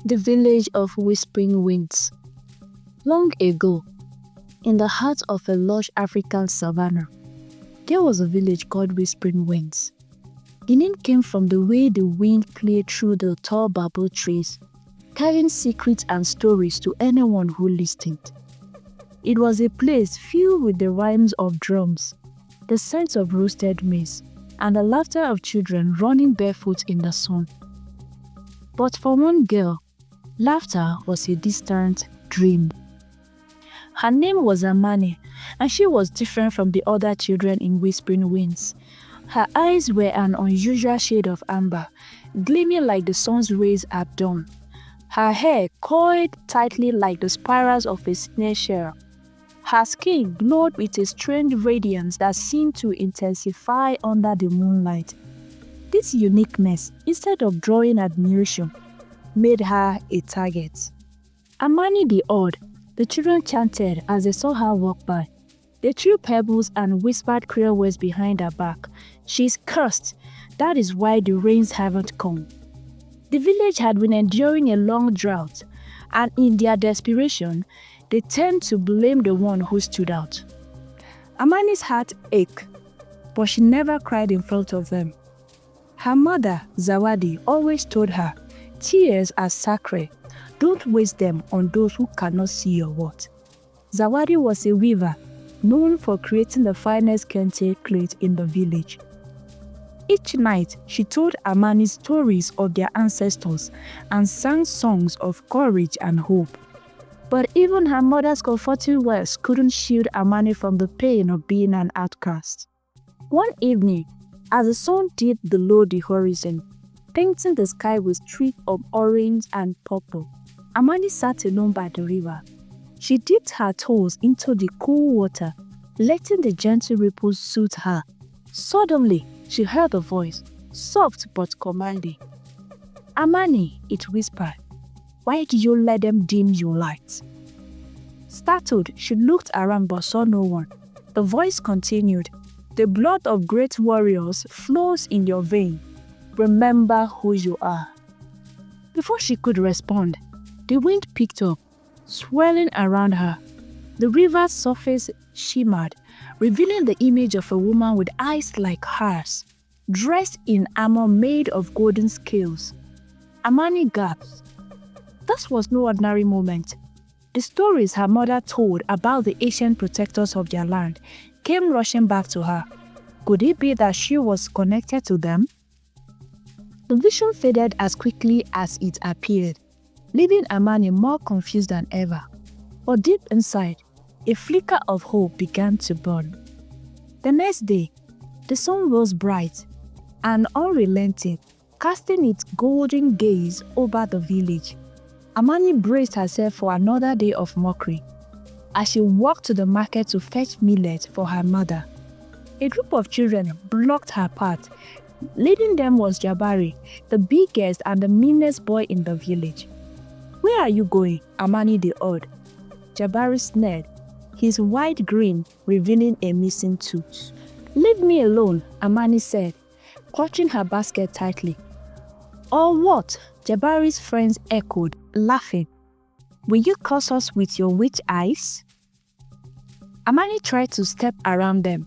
The village of whispering winds. Long ago, in the heart of a lush African savanna, there was a village called Whispering Winds. The name came from the way the wind played through the tall bamboo trees, carrying secrets and stories to anyone who listened. It was a place filled with the rhymes of drums, the scent of roasted maize, and the laughter of children running barefoot in the sun. But for one girl, laughter was a distant dream. Her name was Amani, and she was different from the other children in Whispering Winds. Her eyes were an unusual shade of amber, gleaming like the sun's rays at dawn. Her hair coiled tightly like the spirals of a snare shell. Her skin glowed with a strange radiance that seemed to intensify under the moonlight. This uniqueness, instead of drawing admiration, made her a target. Amani the Odd, the children chanted as they saw her walk by. They threw pebbles and whispered cruel words behind her back. "She's cursed. That is why the rains haven't come." The village had been enduring a long drought, and in their desperation, they tend to blame the one who stood out. Amani's heart ached, but she never cried in front of them. Her mother, Zawadi, always told her, "Tears are sacred. Don't waste them on those who cannot see your worth." Zawadi was a weaver, known for creating the finest kente cloth in the village. Each night, she told Amani stories of their ancestors and sang songs of courage and hope. But even her mother's comforting words couldn't shield Amani from the pain of being an outcast. One evening, as the sun dipped below the horizon, painting the sky with streaks of orange and purple, Amani sat alone by the river. She dipped her toes into the cool water, letting the gentle ripples soothe her. Suddenly, she heard a voice, soft but commanding. "Amani," it whispered, "why do you let them dim your light?" Startled, she looked around but saw no one. The voice continued, "The blood of great warriors flows in your veins. Remember who you are." Before she could respond, the wind picked up, swirling around her. The river's surface shimmered, revealing the image of a woman with eyes like hers, dressed in armor made of golden scales. Amani gasped. That was no ordinary moment. The stories her mother told about the ancient protectors of their land came rushing back to her. Could it be that she was connected to them? The vision faded as quickly as it appeared, leaving Amani more confused than ever. But deep inside, a flicker of hope began to burn. The next day, the sun rose bright and unrelenting, casting its golden gaze over the village. Amani braced herself for another day of mockery as she walked to the market to fetch millet for her mother. A group of children blocked her path. Leading them was Jabari, the biggest and the meanest boy in the village. "Where are you going, Amani the Odd?" Jabari sneered, his wide grin revealing a missing tooth. "Leave me alone," Amani said, clutching her basket tightly. "Or what?" Jabari's friends echoed, laughing. "Will you curse us with your witch eyes?" Amani tried to step around them,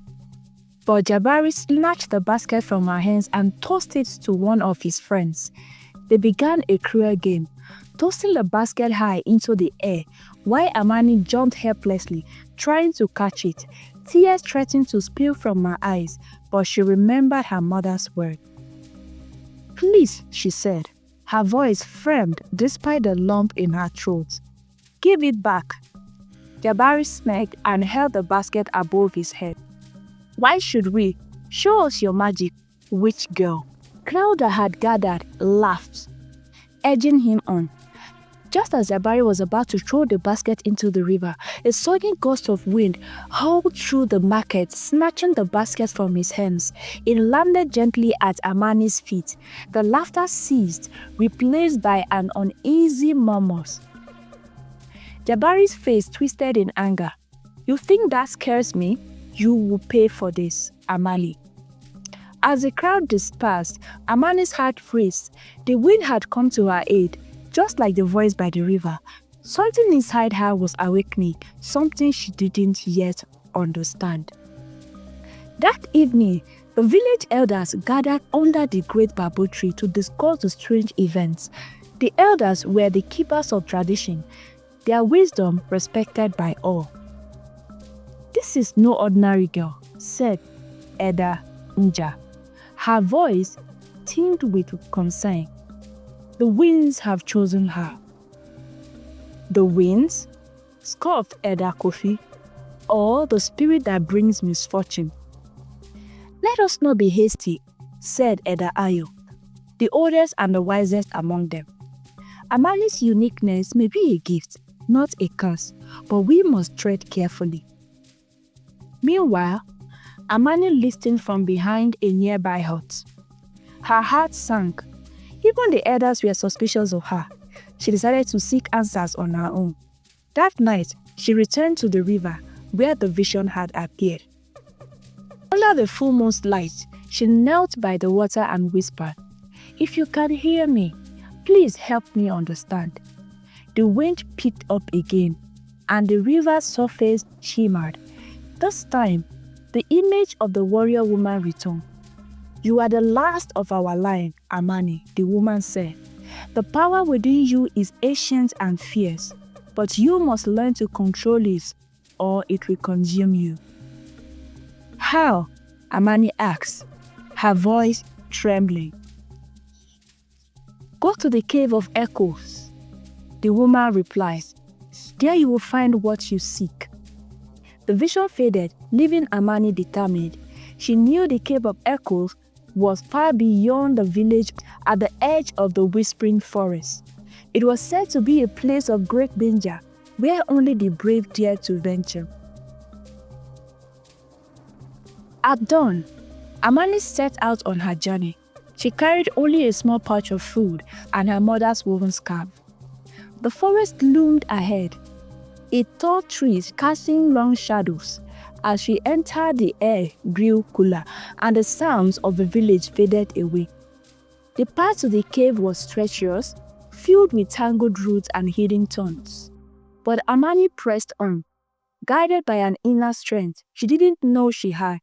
but Jabari snatched the basket from her hands and tossed it to one of his friends. They began a cruel game, tossing the basket high into the air while Amani jumped helplessly, trying to catch it. Tears threatened to spill from her eyes, but she remembered her mother's word. "Please," she said, her voice firm despite the lump in her throat. "Give it back." Jabari smirked and held the basket above his head. "Why should we? Show us your magic, witch girl." Crowd that had gathered laughed, edging him on. Just as Jabari was about to throw the basket into the river, a sudden gust of wind howled through the market, snatching the basket from his hands. It landed gently at Amani's feet. The laughter ceased, replaced by an uneasy murmur. Jabari's face twisted in anger. "You think that scares me? You will pay for this, Amani." As the crowd dispersed, Amani's heart raced. The wind had come to her aid. Just like the voice by the river, something inside her was awakening, something she didn't yet understand. That evening, the village elders gathered under the great bamboo tree to discuss the strange events. The elders were the keepers of tradition, their wisdom respected by all. "This is no ordinary girl," said Elder Nja, her voice tinged with concern. "The winds have chosen her." "The winds?" scoffed Elder Kofi. "Or the spirit that brings misfortune?" "Let us not be hasty," said Elder Ayo, the oldest and the wisest among them. "Amani's uniqueness may be a gift, not a curse, but we must tread carefully." Meanwhile, Amani listened from behind a nearby hut. Her heart sank. Even the elders were suspicious of her. She decided to seek answers on her own. That night, she returned to the river where the vision had appeared. Under the full moon's light, she knelt by the water and whispered, "If you can hear me, please help me understand." The wind picked up again, and the river's surface shimmered. This time, the image of the warrior woman returned. "You are the last of our line, Amani," the woman said. "The power within you is ancient and fierce, but you must learn to control it, or it will consume you." "How?" Amani asked, her voice trembling. "Go to the cave of echoes," the woman replies. "There you will find what you seek." The vision faded, leaving Amani determined. She knew the cave of echoes was far beyond the village at the edge of the whispering forest. It was said to be a place of great danger where only the brave dared to venture. At dawn, Amani set out on her journey. She carried only a small pouch of food and her mother's woven scarf. The forest loomed ahead, its tall trees casting long shadows. As she entered, the air grew cooler and the sounds of the village faded away. The path to the cave was treacherous, filled with tangled roots and hidden thorns. But Amani pressed on, guided by an inner strength she didn't know she had.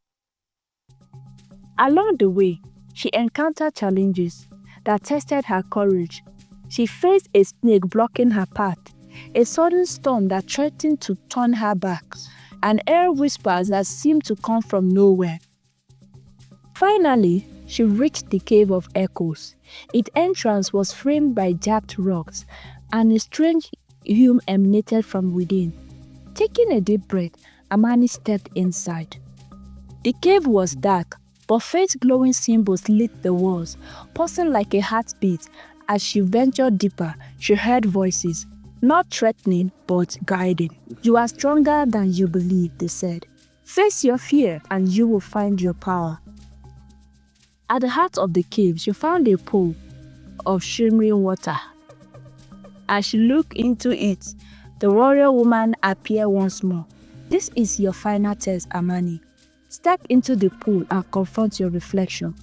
Along the way, she encountered challenges that tested her courage. She faced a snake blocking her path, a sudden storm that threatened to turn her back, and air whispers that seemed to come from nowhere. Finally, she reached the Cave of Echoes. Its entrance was framed by jagged rocks, and a strange hum emanated from within. Taking a deep breath, Amani stepped inside. The cave was dark, but faint glowing symbols lit the walls, pulsing like a heartbeat. As she ventured deeper, she heard voices, not threatening, but guiding. "You are stronger than you believe," they said. "Face your fear and you will find your power." At the heart of the cave, she found a pool of shimmering water. As she looked into it, the warrior woman appeared once more. "This is your final test, Amani. Step into the pool and confront your reflection.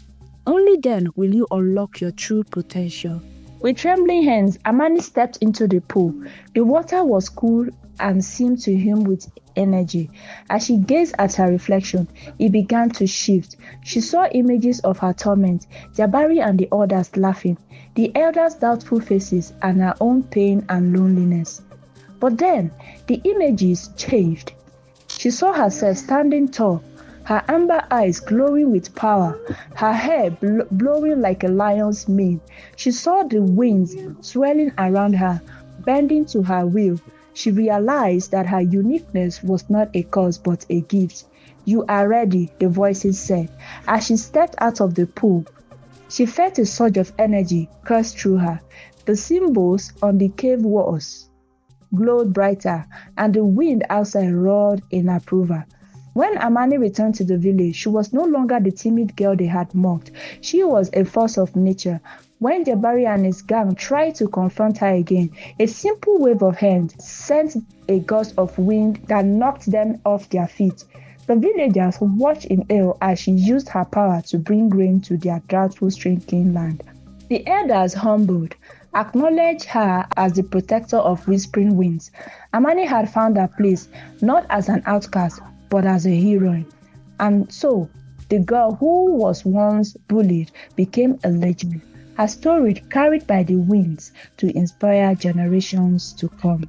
Only then will you unlock your true potential." With trembling hands, Amani stepped into the pool. The water was cool and seemed to hum with energy. As she gazed at her reflection, it began to shift. She saw images of her torment, Jabari and the others laughing, the elders' doubtful faces, and her own pain and loneliness. But then, the images changed. She saw herself standing tall, her amber eyes glowing with power, her hair blowing like a lion's mane. She saw the winds swirling around her, bending to her will. She realized that her uniqueness was not a curse but a gift. "You are ready," the voices said. As she stepped out of the pool, she felt a surge of energy coursed through her. The symbols on the cave walls glowed brighter, and the wind outside roared in approval. When Amani returned to the village, she was no longer the timid girl they had mocked. She was a force of nature. When Jabari and his gang tried to confront her again, a simple wave of hand sent a gust of wind that knocked them off their feet. The villagers watched in awe as she used her power to bring rain to their drought-stricken land. The elders humbled, acknowledged her as the protector of whispering winds. Amani had found her place not as an outcast but as a heroine. And so, the girl who was once bullied became a legend, her story carried by the winds to inspire generations to come.